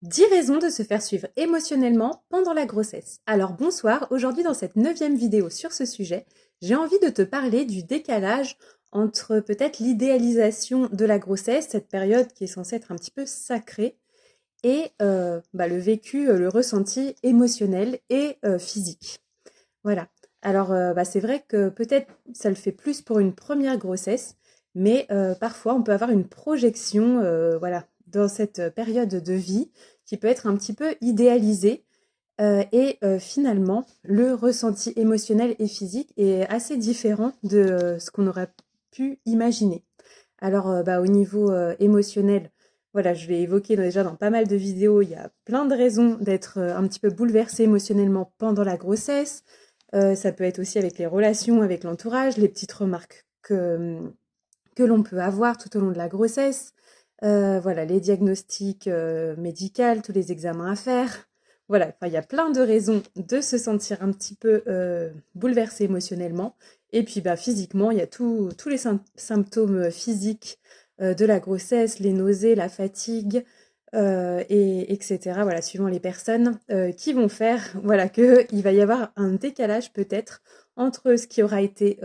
10 raisons de se faire suivre émotionnellement pendant la grossesse. Alors bonsoir, aujourd'hui dans cette 9e vidéo sur ce sujet, j'ai envie de te parler du décalage entre peut-être l'idéalisation de la grossesse, cette période qui est censée être un petit peu sacrée, et le vécu, le ressenti émotionnel et physique. Voilà. Alors c'est vrai que peut-être ça le fait plus pour une première grossesse, mais parfois on peut avoir une projection dans cette période de vie qui peut être un petit peu idéalisée finalement le ressenti émotionnel et physique est assez différent de ce qu'on aurait pu imaginer. Alors au niveau émotionnel, voilà, je l'ai évoqué déjà dans pas mal de vidéos, il y a plein de raisons d'être un petit peu bouleversé émotionnellement pendant la grossesse. Ça peut être aussi avec les relations avec l'entourage, les petites remarques que l'on peut avoir tout au long de la grossesse, voilà, les diagnostics médicaux, tous les examens à faire. Voilà, enfin, il y a plein de raisons de se sentir un petit peu bouleversé émotionnellement. Et puis physiquement, il y a tous les symptômes physiques de la grossesse, les nausées, la fatigue, etc. Voilà, suivant les personnes qui vont faire voilà, qu'il va y avoir un décalage peut-être entre ce qui aura été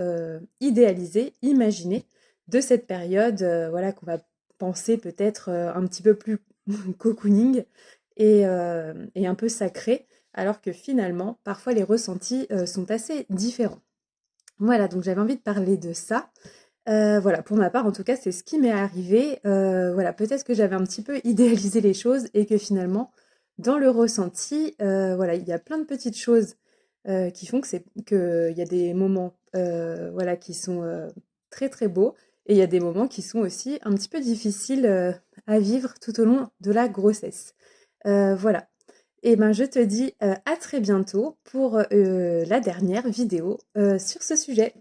idéalisé, imaginé de cette période voilà, qu'on va penser peut-être un petit peu plus cocooning et un peu sacré, alors que finalement, parfois les ressentis sont assez différents. Voilà, donc j'avais envie de parler de ça. Voilà, pour ma part, en tout cas, c'est ce qui m'est arrivé. Voilà, peut-être que j'avais un petit peu idéalisé les choses et que finalement, dans le ressenti, voilà, il y a plein de petites choses qui font que il y a des moments, voilà, qui sont très très beaux et il y a des moments qui sont aussi un petit peu difficiles à vivre tout au long de la grossesse. Voilà. Et ben, je te dis à très bientôt pour la dernière vidéo sur ce sujet.